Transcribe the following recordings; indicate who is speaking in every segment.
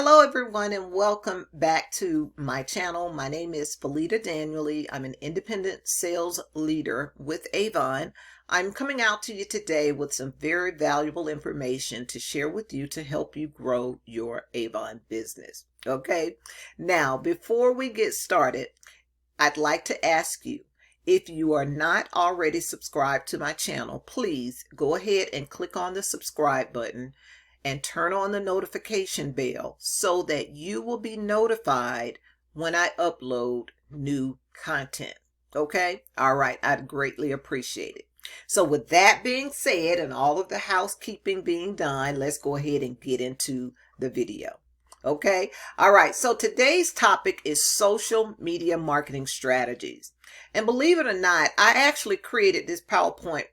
Speaker 1: Hello everyone and welcome back to my channel. My name is Felita Daniely. I'm an independent sales leader with Avon. I'm coming out to you today with some very valuable information to share with you to help you grow your Avon business. Okay, now before we get started, I'd like to ask you, if you are not already subscribed to my channel, please go ahead and click on the subscribe button and turn on the notification bell so that you will be notified when I upload new content. Okay? All right. I'd greatly appreciate it. So with that being said and all of the housekeeping being done, let's go ahead and get into the video. Okay? All right. So today's topic is social media marketing strategies. And believe it or not, I actually created this PowerPoint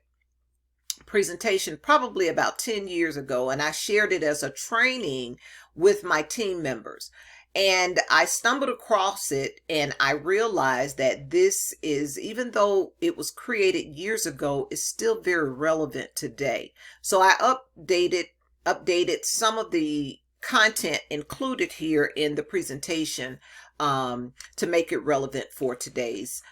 Speaker 1: presentation probably about 10 years ago, and I shared it as a training with my team members, and I stumbled across it and I realized that this is, even though it was created years ago, is still very relevant today. So I updated some of the content included here in the presentation to make it relevant for today's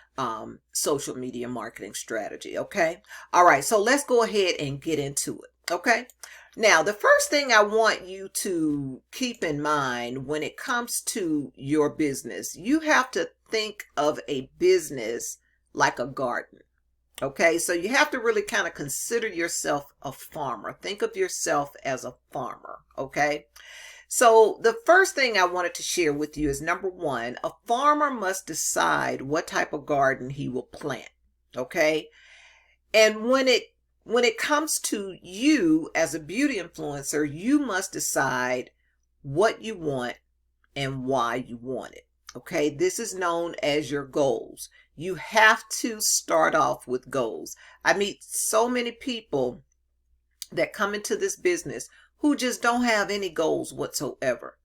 Speaker 1: social media marketing strategy. Okay. All right. So let's go ahead and get into it. Okay. Now, the first thing I want you to keep in mind when it comes to your business, you have to think of a business like a garden. Okay. So you have to really kind of consider yourself a farmer. Think of yourself as a farmer. Okay. So the first thing I wanted to share with you is, number one, a farmer must decide what type of garden he will plant. Okay. And when it comes to you as a beauty influencer, you must decide what you want and why you want it. Okay. This is known as your goals. You have to start off with goals. I meet so many people that come into this business who just don't have any goals whatsoever.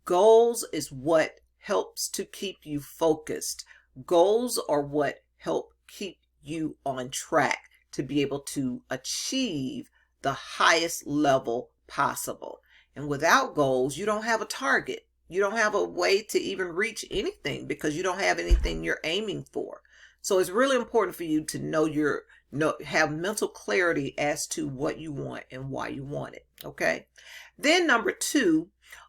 Speaker 1: Goals is what helps to keep you focused. Goals are what help keep you on track to be able to achieve the highest level possible. And without goals, you don't have a target. You don't have a way to even reach anything because you don't have anything you're aiming for. So it's really important for you to have mental clarity as to what you want and why you want it. Okay. Then number two,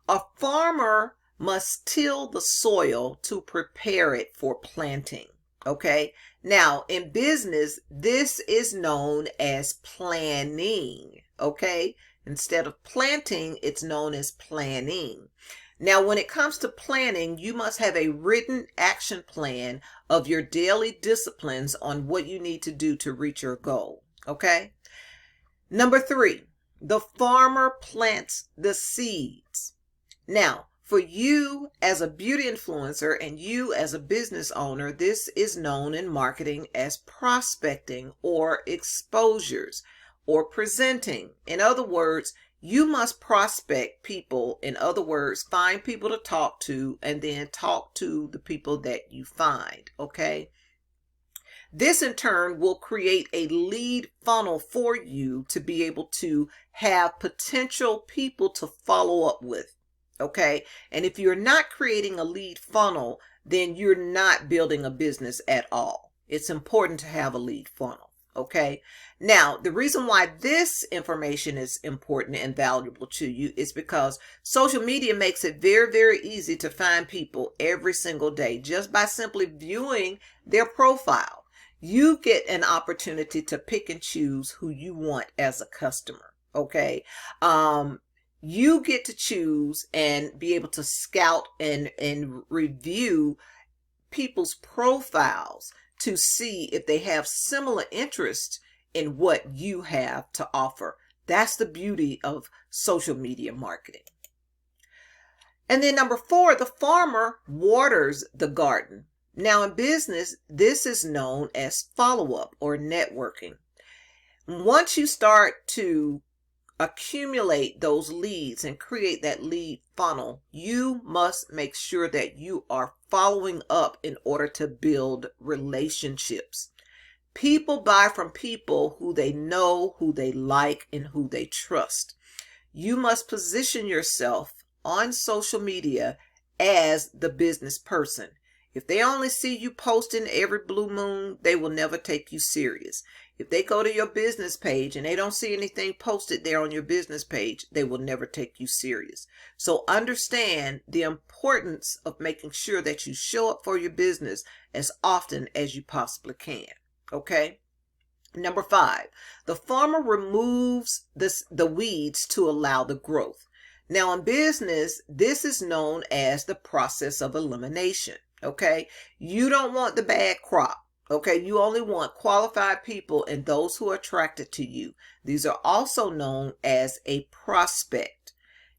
Speaker 1: a farmer must till the soil to prepare it for planting. Okay. Now in business, this is known as planning. Okay. Instead of planting, it's known as planning. Now, when it comes to planning, you must have a written action plan of your daily disciplines on what you need to do to reach your goal. Okay. Number three, the farmer plants the seeds. Now, for you as a beauty influencer and you as a business owner, this is known in marketing as prospecting or exposures or presenting. In other words, you must prospect people. In other words, find people to talk to and then talk to the people that you find. Okay. This in turn will create a lead funnel for you to be able to have potential people to follow up with. Okay. And if you're not creating a lead funnel, then you're not building a business at all. It's important to have a lead funnel. Okay. Now, the reason why this information is important and valuable to you is because social media makes it very, very easy to find people every single day just by simply viewing their profile. You get an opportunity to pick and choose who you want as a customer. Okay. You get to choose and be able to scout and review people's profiles to see if they have similar interests in what you have to offer. That's the beauty of social media marketing. And then number four, the farmer waters the garden. Now in business, this is known as follow-up or networking. Once you start to accumulate those leads and create that lead funnel, you must make sure that you are following up in order to build relationships. People buy from people who they know, who they like, and who they trust. You must position yourself on social media as the business person. If they only see you posting every blue moon, they will never take you serious. If they go to your business page and they don't see anything posted there on your business page, they will never take you serious. So understand the importance of making sure that you show up for your business as often as you possibly can. Okay? Number 5, the farmer removes the weeds to allow the growth. Now in business, this is known as the process of elimination. Okay, you don't want the bad crop. Okay, you only want qualified people and those who are attracted to you. These are also known as a prospect.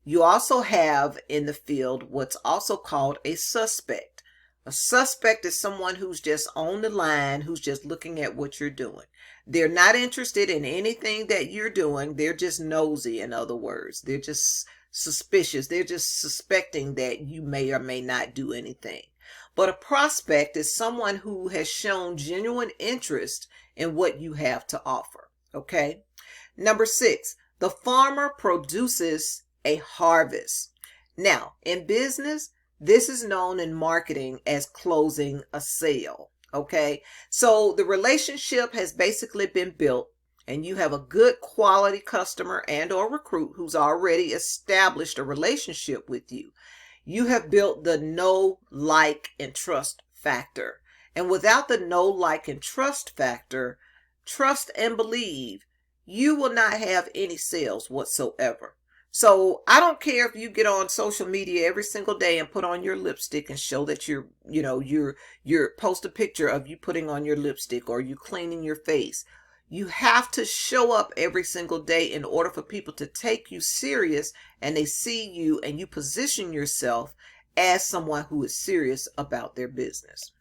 Speaker 1: You also have in the field what's also called a suspect. A suspect is someone who's just on the line, who's just looking at what you're doing. They're not interested in anything that you're doing. They're just nosy, in other words. They're just suspicious. They're just suspecting that you may or may not do anything. But a prospect is someone who has shown genuine interest in what you have to offer. Okay. Number 6, the farmer produces a harvest. Now, in business, this is known in marketing as closing a sale. Okay. So the relationship has basically been built and you have a good quality customer and or recruit who's already established a relationship with you. You have built the know, like, and trust factor. And without the know, like, and trust factor, trust and believe, you will not have any sales whatsoever. So I don't care if you get on social media every single day and put on your lipstick and show that you're post a picture of you putting on your lipstick or you cleaning your face. You have to show up every single day in order for people to take you serious and they see you and you position yourself as someone who is serious about their business.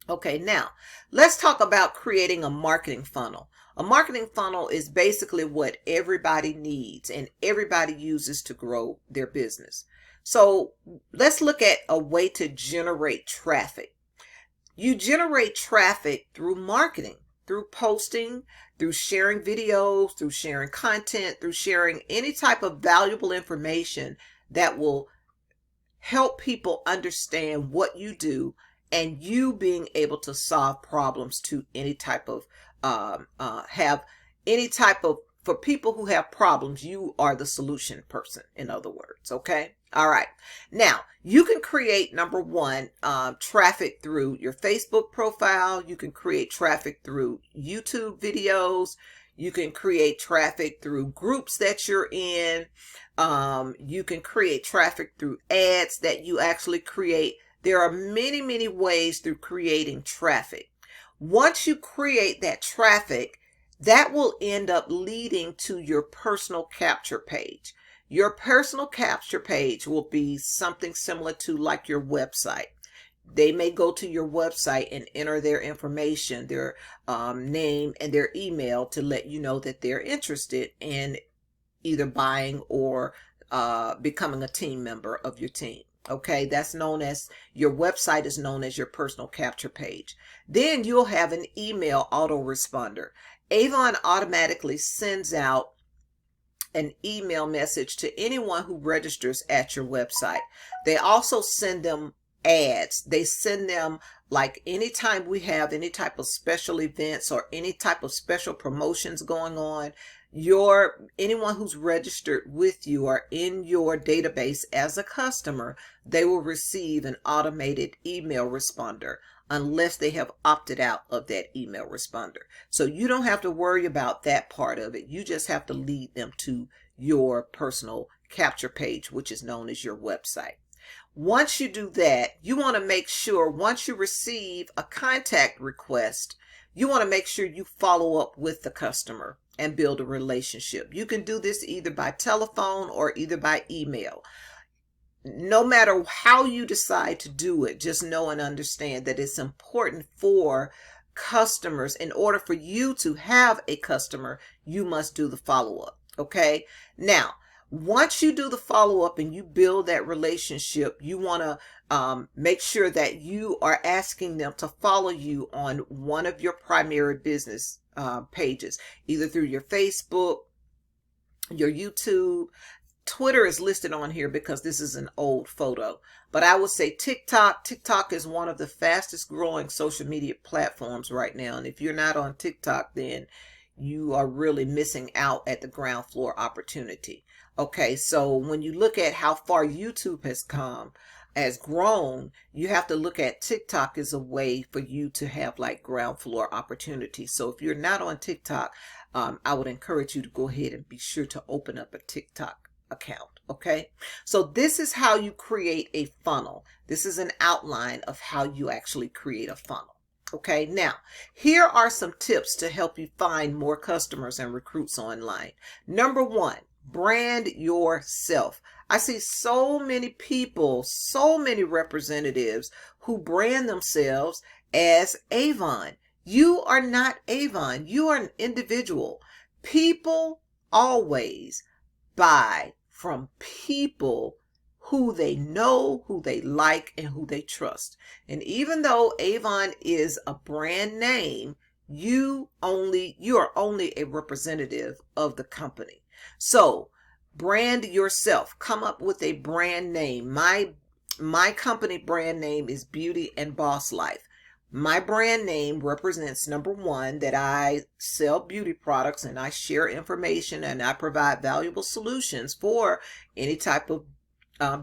Speaker 1: Okay, now let's talk about creating a marketing funnel. A marketing funnel is basically what everybody needs and everybody uses to grow their business. So let's look at a way to generate traffic. You generate traffic through marketing, through posting, through sharing videos, through sharing content, through sharing any type of valuable information that will help people understand what you do and you being able to solve problems to any type of for people who have problems, you are the solution person, in other words. Okay. All right. Now you can create, number 1, traffic through your Facebook profile. You can create traffic through YouTube videos. You can create traffic through groups that you're in. You can create traffic through ads that you actually create. There are many, many ways through creating traffic. Once you create that traffic, that will end up leading to your personal capture page. Your personal capture page will be something similar to like your website. They may go to your website and enter their information, their name and their email to let you know that they're interested in either buying or becoming a team member of your team. Okay, that's known as, your website is known as your personal capture page. Then you'll have an email autoresponder. Avon automatically sends out an email message to anyone who registers at your website. They also send them ads. They send them, like, anytime we have any type of special events or any type of special promotions going on, anyone who's registered with you or in your database as a customer, they will receive an automated email responder unless they have opted out of that email responder. So you don't have to worry about that part of it. You just have to lead them to your personal capture page, which is known as your website. Once you do that, you want to make sure, once you receive a contact request, you want to make sure you follow up with the customer and build a relationship. You can do this either by telephone or either by email. No matter how you decide to do it, just know and understand that it's important for customers. In order for you to have a customer, you must do the follow-up. Okay. Now, once you do the follow-up and you build that relationship, you want to make sure that you are asking them to follow you on one of your primary business pages, either through your Facebook, your YouTube, Twitter is listed on here because this is an old photo, but I would say TikTok. TikTok is one of the fastest growing social media platforms right now. And if you're not on TikTok, then you are really missing out at the ground floor opportunity. Okay, so when you look at how far YouTube has grown, you have to look at TikTok as a way for you to have like ground floor opportunity. So if you're not on TikTok, I would encourage you to go ahead and be sure to open up a TikTok account. Okay, so this is how you create a funnel. This is an outline of how you actually create a funnel. Okay, now here are some tips to help you find more customers and recruits online. Number one, brand yourself. I see so many people, so many representatives who brand themselves as Avon. You are not Avon. You are an individual. People always buy from people who they know, who they like, and who they trust. And even though Avon is a brand name, you are only a representative of the company. So brand yourself. Come up with a brand name. My company brand name is Beauty and Boss Life. My brand name represents, number one, that I sell beauty products and I share information and I provide valuable solutions for any type of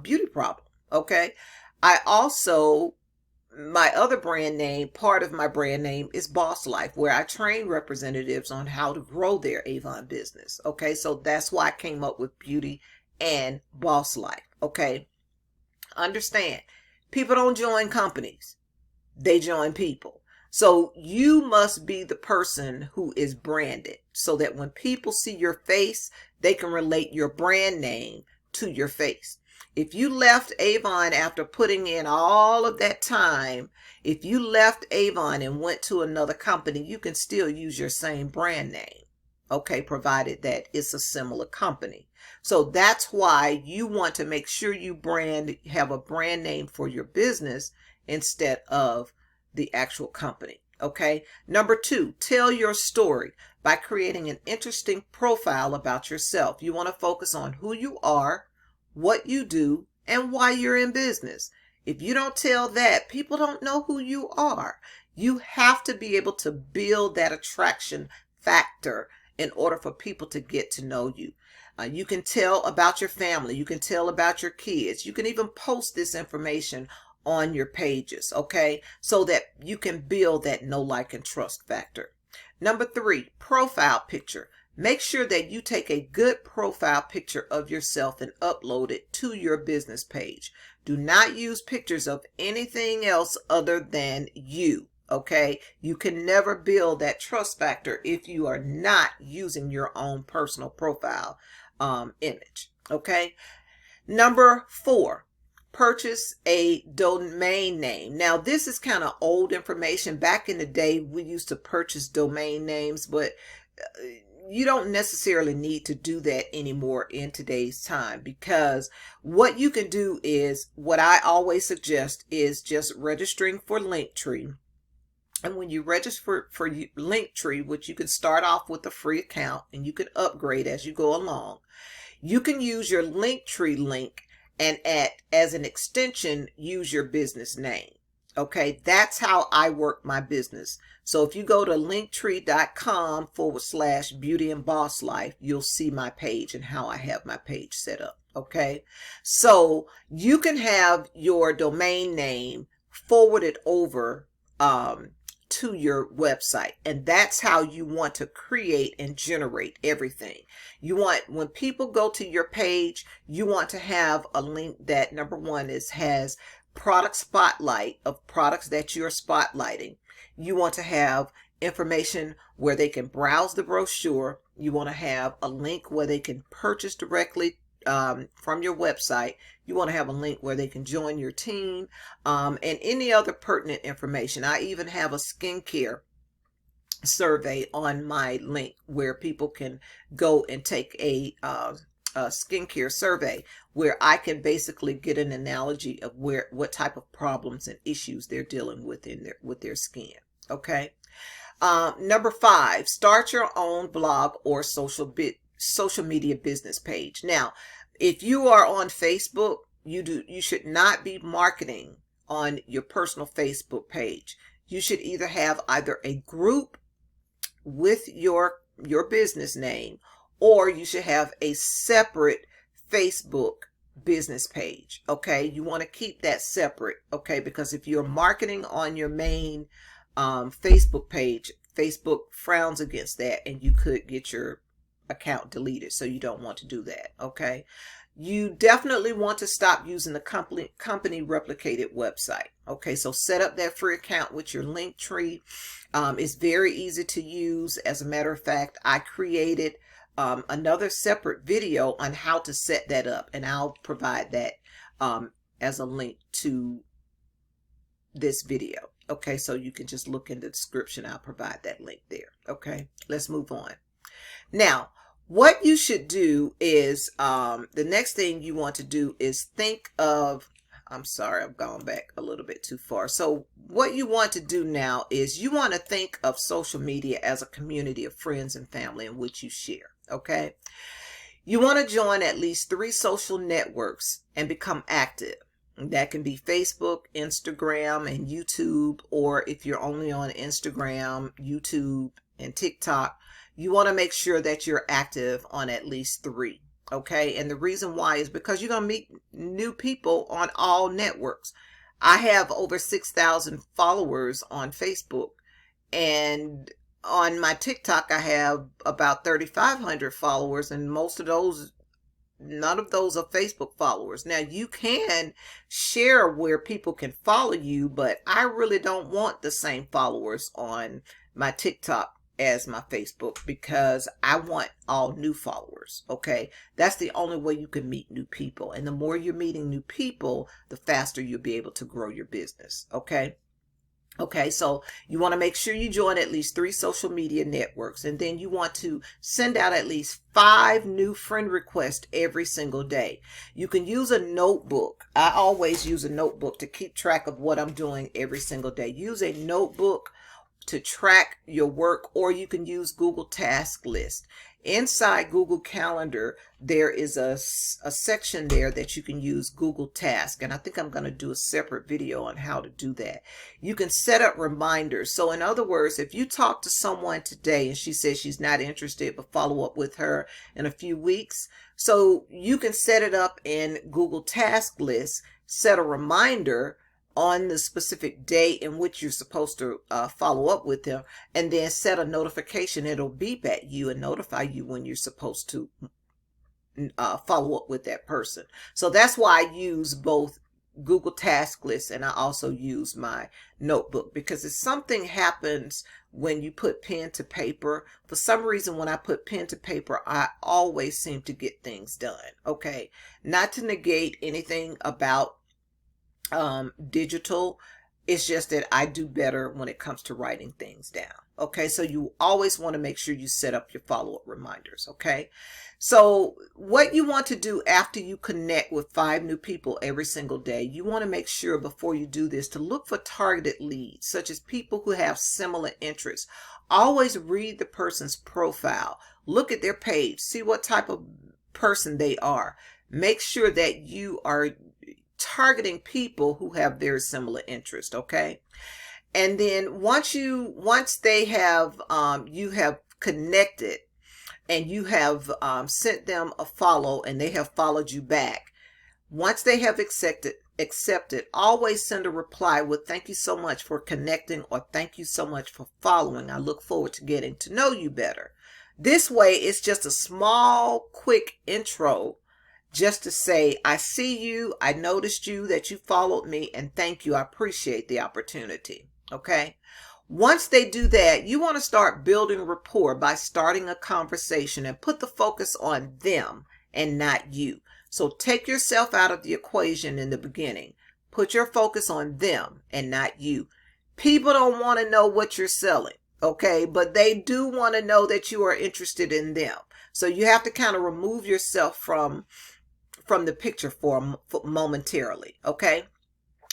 Speaker 1: beauty problem. Okay. My other brand name, part of my brand name is Boss Life, where I train representatives on how to grow their Avon business. Okay. So that's why I came up with Beauty and Boss Life. Okay. Understand, people don't join companies. They join people. So you must be the person who is branded so that when people see your face, they can relate your brand name to your face. If you left Avon after putting in all of that time, if you left Avon and went to another company, you can still use your same brand name. Okay, provided that it's a similar company. So that's why you want to make sure you have a brand name for your business instead of the actual company. Okay. Number two, tell your story by creating an interesting profile about yourself. You want to focus on who you are, what you do, and why you're in business. If you don't tell that, people don't know who you are. You have to be able to build that attraction factor in order for people to get to know you. You can tell about your family. You can tell about your kids. You can even post this information on your pages, okay? So that you can build that know, like, and trust factor. Number three, profile picture. Make sure that you take a good profile picture of yourself and upload it to your business page. Do not use pictures of anything else other than you, okay? You can never build that trust factor if you are not using your own personal profile image, okay? Number four, purchase a domain name. Now, this is kind of old information. Back in the day, we used to purchase domain names, but you don't necessarily need to do that anymore in today's time, because what you can do is, what I always suggest is just registering for Linktree. And when you register for Linktree, which you can start off with a free account and you can upgrade as you go along, you can use your Linktree link and as an extension, use your business name. Okay, that's how I work my business. So if you go to linktree.com/beauty and boss life, you'll see my page and how I have my page set up. Okay, so you can have your domain name forwarded over to your website, and that's how you want to create and generate everything. You want, when people go to your page, you want to have a link that, number one, has product spotlight of products that you're spotlighting. You want to have information where they can browse the brochure. You want to have a link where they can purchase directly from your website. You want to have a link where they can join your team, and any other pertinent information. I even have a skincare survey on my link where people can go and take a skincare survey, where I can basically get an analogy of what type of problems and issues they're dealing with with their skin. Okay. Number five, start your own blog or social media business page. Now, If you are on Facebook, you should not be marketing on your personal Facebook page. You should either have either a group with your business name, or you should have a separate Facebook business page. Okay, you want to keep that separate. Okay, because if you're marketing on your main Facebook page, Facebook frowns against that, and you could get your account deleted. So you don't want to do that. Okay, you definitely want to stop using the company replicated website. Okay, so set up that free account with your Linktree. It's very easy to use. As a matter of fact, I created another separate video on how to set that up, and I'll provide that as a link to this video. Okay, so you can just look in the description. I'll provide that link there. Okay, let's move on. Now, what you should do is the next thing you want to do is think of, I'm sorry, I've gone back a little bit too far. So what you want to do now is you want to think of social media as a community of friends and family in which you share. Okay, you want to join at least 3 social networks and become active. That can be Facebook, Instagram, and YouTube, or if you're only on Instagram, YouTube, and TikTok, you want to make sure that you're active on at least 3. Okay, and the reason why is because you're going to meet new people on all networks. I have over 6,000 followers on Facebook, and on my TikTok I have about 3,500 followers, and most of those, none of those are Facebook followers. Now, you can share where people can follow you, but I really don't want the same followers on my TikTok as my Facebook, because I want all new followers. Okay, that's the only way you can meet new people, and the more you're meeting new people, the faster you'll be able to grow your business. Okay, so you want to make sure you join at least 3 social media networks, and then you want to send out at least 5 new friend requests every single day. You can use a notebook. I always use a notebook to keep track of what I'm doing every single day. Use a notebook to track your work, or you can use Google Task List. Inside Google Calendar, there is a section there that you can use Google Task, and I think I'm going to do a separate video on how to do that. You can set up reminders. So in other words, if you talk to someone today and she says she's not interested, but follow up with her in a few weeks, so you can set it up in Google Task List, set a reminder on the specific day in which you're supposed to follow up with them, and then set a notification. It'll beep at you and notify you when you're supposed to follow up with that person. So that's why I use both Google Task List, and I also use my notebook, because if something happens when you put pen to paper, for some reason when I put pen to paper, I always seem to get things done. Okay, not to negate anything about digital, it's just that I do better when it comes to writing things down. Okay, so you always want to make sure you set up your follow-up reminders. Okay, so what you want to do after you connect with 5 new people every single day, you want to make sure before you do this to look for targeted leads, such as people who have similar interests. Always read the person's profile, look at their page, see what type of person they are. Make sure that you are targeting people who have very similar interests. Okay, and then once they have you have connected, and you have sent them a follow, and they have followed you back, once they have accepted, always send a reply with "Thank you so much for connecting," or "Thank you so much for following. I look forward to getting to know you better." This way, it's just a small, quick intro, just to say, I see you, I noticed you, that you followed me, and thank you, I appreciate the opportunity. Okay, once they do that, you want to start building rapport by starting a conversation, and put the focus on them and not you. So take yourself out of the equation in the beginning. Put your focus on them and not you. People don't want to know what you're selling, okay, but they do want to know that you are interested in them. So you have to kind of remove yourself from the picture for momentarily. Okay,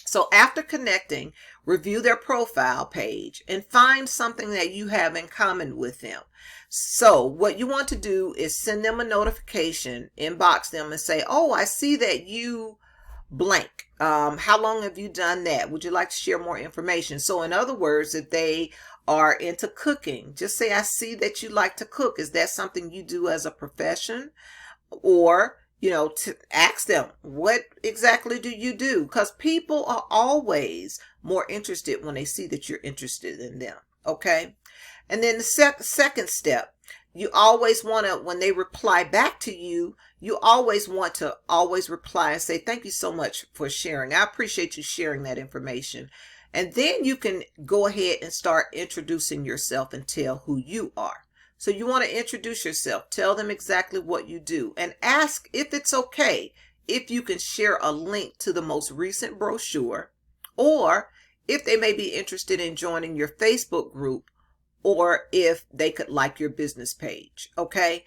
Speaker 1: So after connecting, review their profile page and find something that you have in common with them. So what you want to do is send them a notification, inbox them and say, oh, I see that you blank. How long have you done that? Would you like to share more information? So in other words, if they are into cooking, just say, I see that you like to cook. Is that something you do as a profession? Or, to ask them, what exactly do you do? Because people are always more interested when they see that you're interested in them. Okay. And then the second step, you always want to, when they reply back to you, you always want to reply and say, thank you so much for sharing. I appreciate you sharing that information. And then you can go ahead and start introducing yourself and tell who you are. So you want to introduce yourself, tell them exactly what you do, and ask if it's okay if you can share a link to the most recent brochure, or if they may be interested in joining your Facebook group, or if they could like your business page. Okay.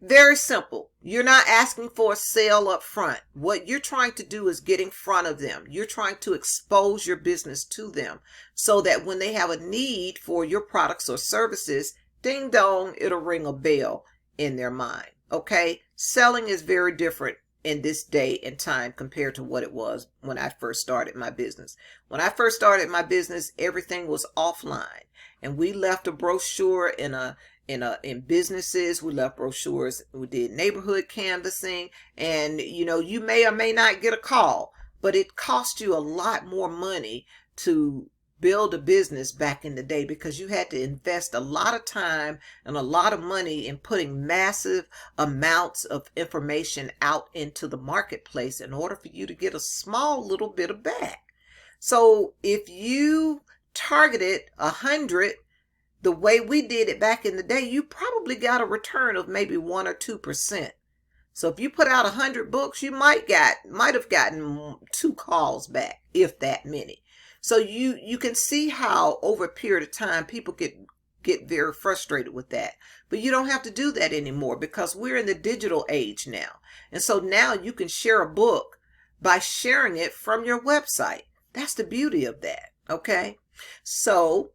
Speaker 1: Very simple. You're not asking for a sale up front. What you're trying to do is get in front of them. You're trying to expose your business to them so that when they have a need for your products or services, ding dong, it'll ring a bell in their mind. Okay. Selling is very different in this day and time compared to what it was when I first started my business. When I first started my business, everything was offline, and we left a brochure in businesses. We left brochures. We did neighborhood canvassing, and you may or may not get a call, but it cost you a lot more money to build a business back in the day, because you had to invest a lot of time and a lot of money in putting massive amounts of information out into the marketplace in order for you to get a small little bit of back. So if you targeted 100 the way we did it back in the day, you probably got a return of maybe 1 or 2%. So if you put out 100 books, you might have gotten 2 calls back, if that many. So you can see how over a period of time people get very frustrated with that. But you don't have to do that anymore, because we're in the digital age now. And so now you can share a book by sharing it from your website. That's the beauty of that. Okay. So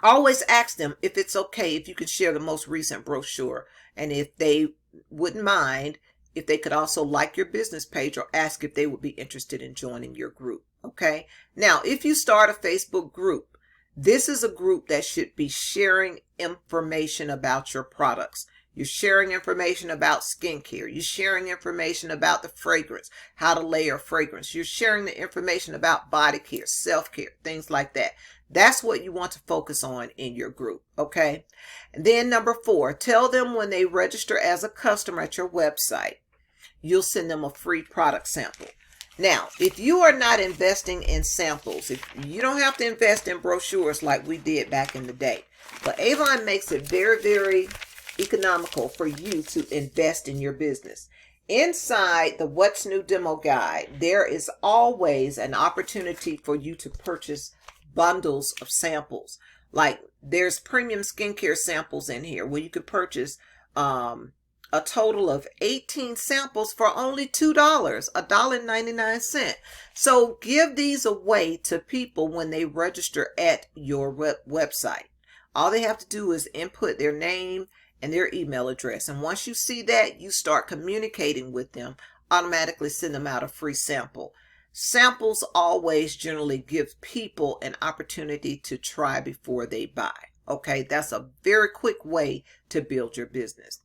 Speaker 1: always ask them if it's okay if you could share the most recent brochure, and if they wouldn't mind, if they could also like your business page, or ask if they would be interested in joining your group. Okay. Now, if you start a Facebook group, this is a group that should be sharing information about your products. You're sharing information about skincare. You're sharing information about the fragrance, how to layer fragrance. You're sharing the information about body care, self-care, things like that. That's what you want to focus on in your group. Okay. And then number 4, tell them when they register as a customer at your website, you'll send them a free product sample. Now, if you are not investing in samples, if you don't have to invest in brochures like we did back in the day, but Avon makes it very, very economical for you to invest in your business. Inside the What's New demo guide, there is always an opportunity for you to purchase bundles of samples. Like there's premium skincare samples in here where you could purchase a total of 18 samples for only $2, $1.99. So give these away to people when they register at your website. All they have to do is input their name and their email address. And once you see that, you start communicating with them, automatically send them out a free sample. Samples always generally give people an opportunity to try before they buy. Okay, that's a very quick way to build your business.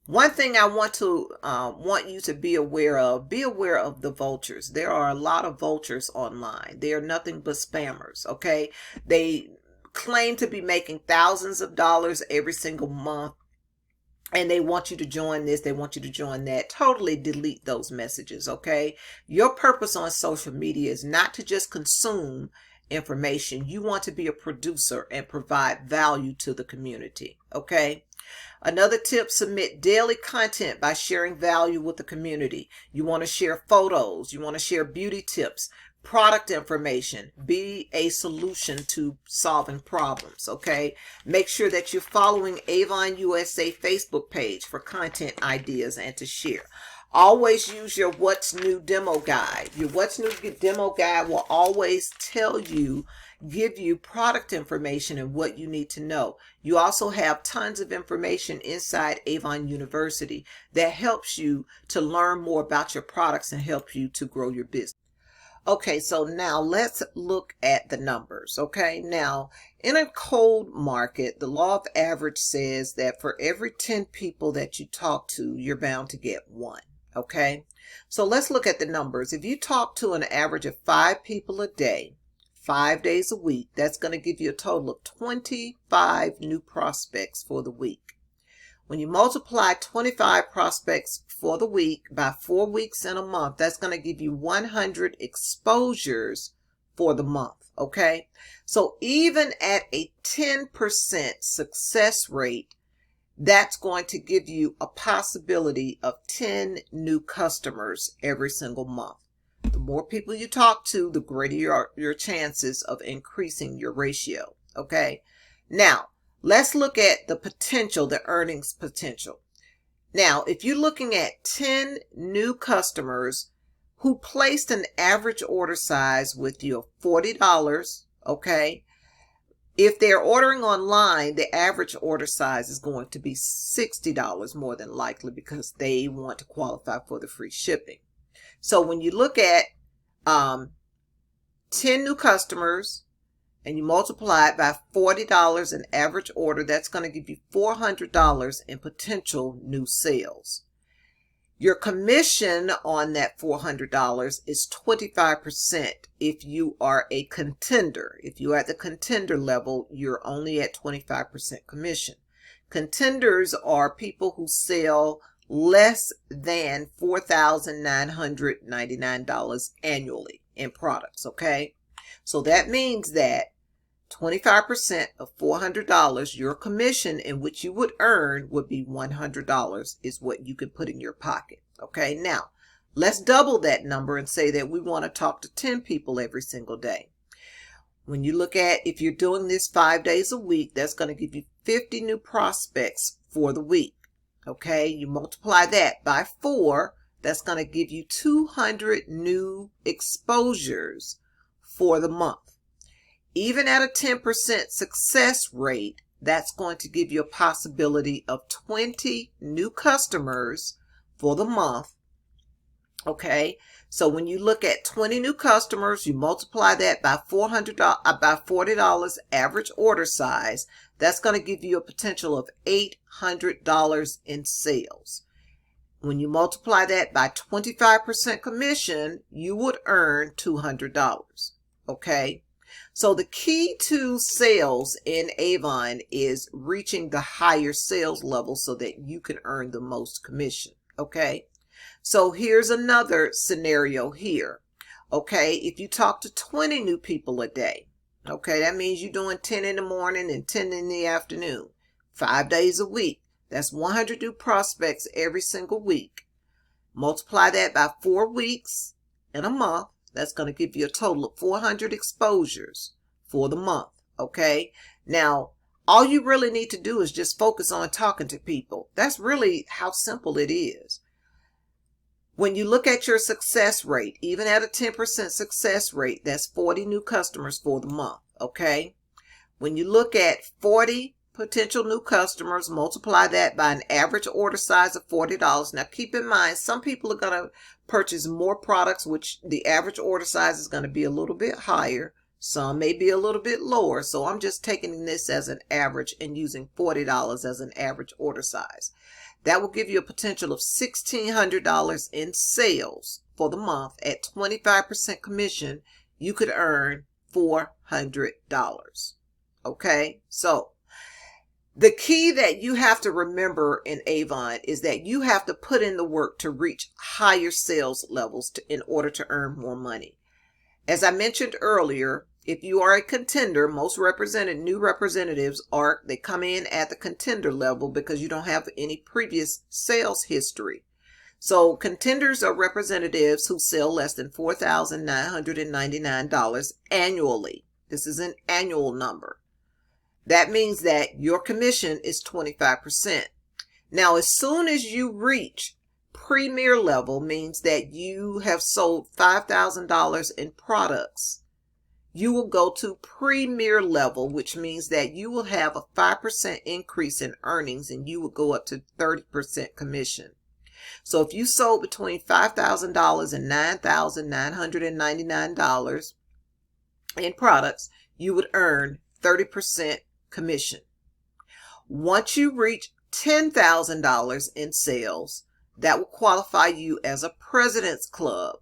Speaker 1: One thing I want you to be aware of the vultures. There are a lot of vultures online. They are nothing but spammers. Okay, they claim to be making thousands of dollars every single month, and they want you to join this, they want you to join that. Totally delete those messages. Okay, your purpose on social media is not to just consume information. You want to be a producer and provide value to the community. Okay. Another tip, submit daily content by sharing value with the community. You want to share photos. You want to share beauty tips, product information. Be a solution to solving problems. Okay. Make sure that you're following Avon USA Facebook page for content ideas and to share. Always use your What's New demo guide. Your What's New demo guide will always tell you, give you product information and what you need to know. You also have tons of information inside Avon University that helps you to learn more about your products and help you to grow your business. Okay, so now let's look at the numbers. Okay, now in a cold market, the law of average says that for every 10 people that you talk to, you're bound to get one. Okay, so let's look at the numbers. If you talk to an average of 5 people a day, 5 days a week, that's going to give you a total of 25 new prospects for the week. When you multiply 25 prospects for the week by 4 weeks in a month, that's going to give you 100 exposures for the month, okay? So even at a 10% success rate, that's going to give you a possibility of 10 new customers every single month. The more people you talk to, the greater your chances of increasing your ratio, okay? Now, let's look at the potential, the earnings potential. Now, if you're looking at 10 new customers who placed an average order size with you of $40, okay? If they're ordering online, the average order size is going to be $60 more than likely because they want to qualify for the free shipping. So when you look at 10 new customers, and you multiply it by $40 an average order, that's going to give you $400 in potential new sales. Your commission on that $400 is 25% if you are a contender. If you're at the contender level, you're only at 25% commission. Contenders are people who sell less than $4,999 annually in products, okay? So that means that 25% of $400, your commission in which you would earn would be $100 is what you can put in your pocket. Okay, now let's double that number and say that we want to talk to 10 people every single day. When you look at, if you're doing this 5 days a week, that's going to give you 50 new prospects for the week. Okay, you multiply that by 4, that's going to give you 200 new exposures for the month. Even at a 10% success rate, that's going to give you a possibility of 20 new customers for the month. Okay, so when you look at 20 new customers, you multiply that by $40 average order size, that's going to give you a potential of $800 in sales. When you multiply that by 25% commission, you would earn $200. Okay. So the key to sales in Avon is reaching the higher sales level so that you can earn the most commission, okay? So here's another scenario here, okay? If you talk to 20 new people a day, okay, that means you're doing 10 in the morning and 10 in the afternoon, 5 days a week. That's 100 new prospects every single week. Multiply that by 4 weeks in a month. That's going to give you a total of 400 exposures for the month, okay? Now, all you really need to do is just focus on talking to people. That's really how simple it is. When you look at your success rate, even at a 10% success rate, that's 40 new customers for the month, okay? When you look at 40 potential new customers, multiply that by an average order size of $40. Now keep in mind, some people are going to purchase more products, which the average order size is going to be a little bit higher. Some may be a little bit lower. So I'm just taking this as an average and using $40 as an average order size. That will give you a potential of $1,600 in sales for the month. At 25% commission, you could earn $400. Okay, so the key that you have to remember in Avon is that you have to put in the work to reach higher sales levels in order to earn more money. As I mentioned earlier, if you are a contender, most new representatives they come in at the contender level because you don't have any previous sales history. So contenders are representatives who sell less than $4,999 annually. This is an annual number. That means that your commission is 25%. Now, as soon as you reach Premier level means that you have sold $5,000 in products. You will go to Premier level, which means that you will have a 5% increase in earnings and you will go up to 30% commission. So if you sold between $5,000 and $9,999 in products, you would earn 30% commission. Once you reach $10,000 in sales, that will qualify you as a President's Club,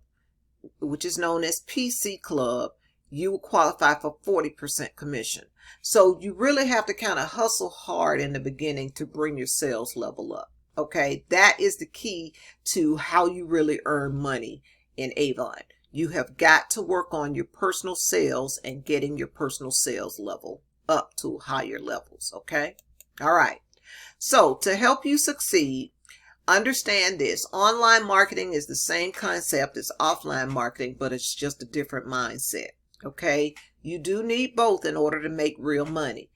Speaker 1: which is known as PC Club. You will qualify for 40% commission. So you really have to kind of hustle hard in the beginning to bring your sales level up. Okay, that is the key to how you really earn money in Avon. You have got to work on your personal sales and getting your personal sales level up to higher levels. Okay, all right. So to help you succeed, understand this. Online marketing is the same concept as offline marketing, but it's just a different mindset. Okay, you do need both in order to make real money.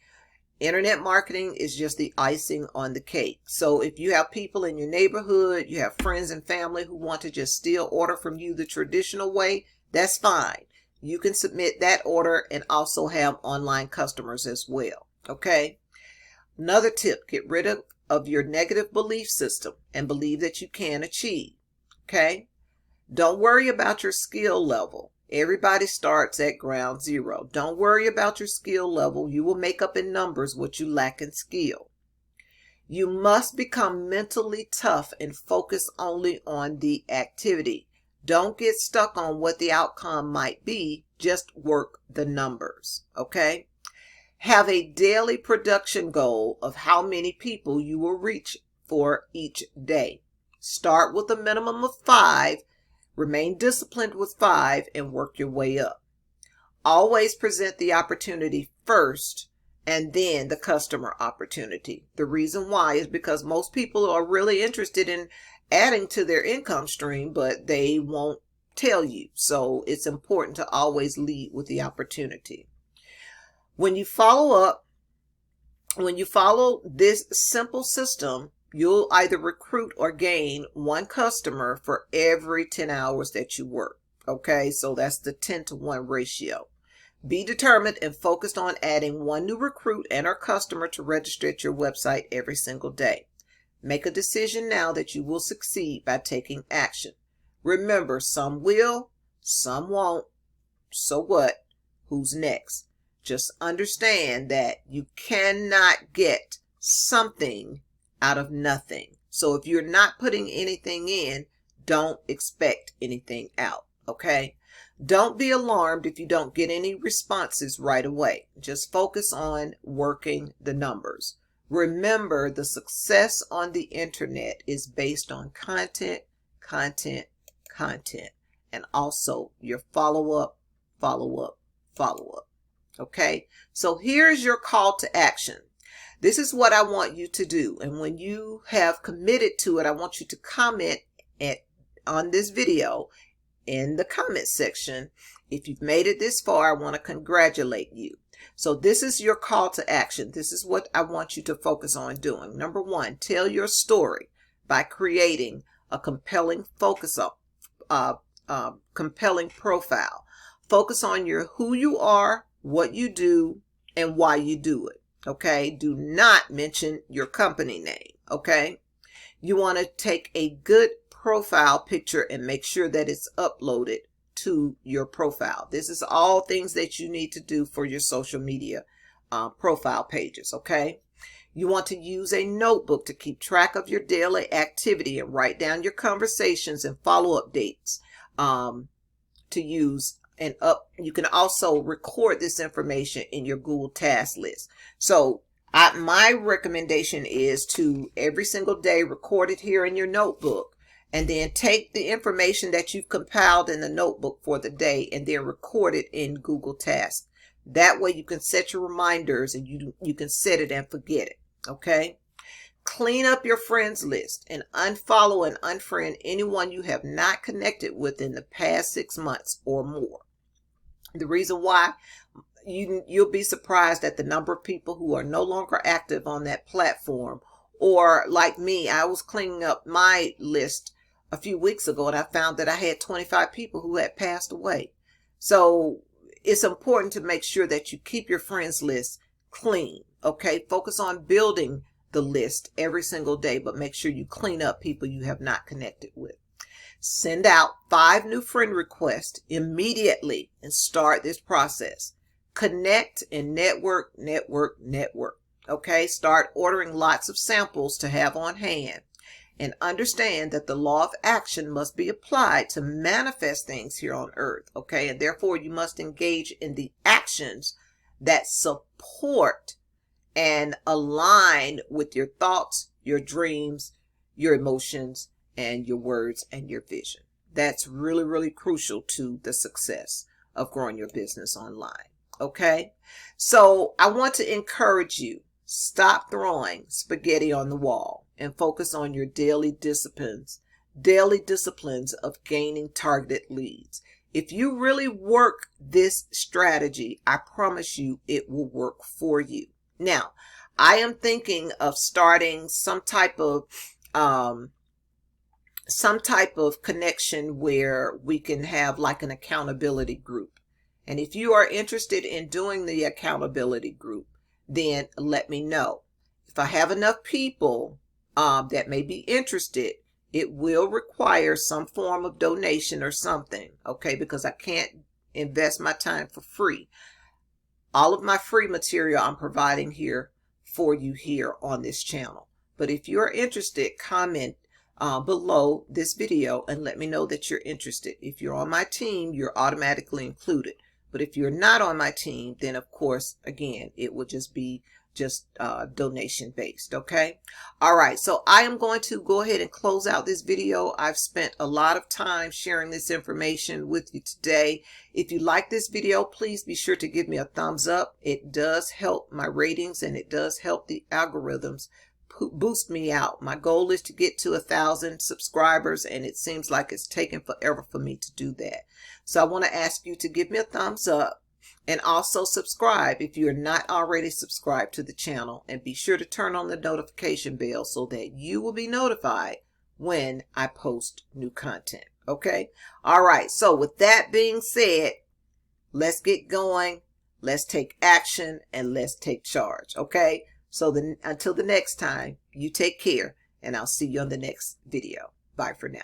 Speaker 1: Internet marketing is just the icing on the cake. So if you have people in your neighborhood, you have friends and family who want to just still order from you the traditional way, that's fine. You can submit that order and also have online customers as well. Okay. Another tip, get rid of your negative belief system and believe that you can achieve. Okay. Don't worry about your skill level. Everybody starts at ground zero. Don't worry about your skill level. You will make up in numbers what you lack in skill. You must become mentally tough and focus only on the activity. Don't get stuck on what the outcome might be. Just work the numbers. Okay? Have a daily production goal of how many people you will reach for each day. Start with a minimum of 5. Remain disciplined with 5 and work your way up. Always present the opportunity first and then the customer opportunity. The reason why is because most people are really interested in adding to their income stream, but they won't tell you. So it's important to always lead with the opportunity. When you follow this simple system, you'll either recruit or gain 1 customer for every 10 hours that you work. Okay, so that's the 10-to-1 ratio. Be determined and focused on adding 1 new recruit and or customer to register at your website every single day. Make a decision now that you will succeed by taking action. Remember, some will, some won't. So what? Who's next? Just understand that you cannot get something out of nothing. So if you're not putting anything in, don't expect anything out. Okay? Don't be alarmed if you don't get any responses right away. Just focus on working the numbers. Remember, the success on the internet is based on content, content, content, and also your follow-up, follow-up, follow-up. Okay? So here's your call to action. This is what I want you to do. And when you have committed to it, I want you to comment on this video in the comment section. If you've made it this far, I want to congratulate you. So this is your call to action. This is what I want you to focus on doing. Number 1, tell your story by creating a compelling compelling profile. Focus on who you are, what you do, and why you do it. Okay, do not mention your company name. Okay, you want to take a good profile picture and make sure that it's uploaded to your profile. This is all things that you need to do for your social media profile pages. Okay, you want to use a notebook to keep track of your daily activity and write down your conversations and follow-up dates to use. And you can also record this information in your Google Task list. So my recommendation is to every single day record it here in your notebook, and then take the information that you've compiled in the notebook for the day and then record it in Google Tasks. That way you can set your reminders and you can set it and forget it. Okay. Clean up your friends list and unfollow and unfriend anyone you have not connected with in the past 6 months or more. The reason why, you'll be surprised at the number of people who are no longer active on that platform. Or like me, I was cleaning up my list a few weeks ago, and I found that I had 25 people who had passed away. So it's important to make sure that you keep your friends list clean. Okay, focus on building the list every single day, but make sure you clean up people you have not connected with. Send out 5 new friend requests immediately and start this process. Connect and network, network, network. Okay, start ordering lots of samples to have on hand. And understand that the law of action must be applied to manifest things here on earth. Okay, and therefore you must engage in the actions that support and align with your thoughts, your dreams, your emotions, and your words and your vision. That's really, really crucial to the success of growing your business online. Okay, so I want to encourage you, stop throwing spaghetti on the wall and focus on your daily disciplines of gaining targeted leads. If you really work this strategy, I promise you it will work for you. Now, I am thinking of starting some type of connection where we can have like an accountability group. And if you are interested in doing the accountability group, then let me know. If I have enough people that may be interested, it will require some form of donation or something, okay? Because I can't invest my time for free. All of my free material I'm providing here for you here on this channel. But if you're interested, comment below this video and let me know that you're interested. If you're on my team, you're automatically included. But if you're not on my team, then of course, again, it will just be donation based. Okay. All right. So I am going to go ahead and close out this video. I've spent a lot of time sharing this information with you today. If you like this video, please be sure to give me a thumbs up. It does help my ratings and it does help the algorithms boost me out. My goal is to get to 1,000 subscribers, and it seems like it's taken forever for me to do that. So I want to ask you to give me a thumbs up and also subscribe if you're not already subscribed to the channel, and be sure to turn on the notification bell so that you will be notified when I post new content. Okay. All right. So with that being said, let's get going. Let's take action and let's take charge. Okay. So until the next time, you take care, and I'll see you on the next video. Bye for now.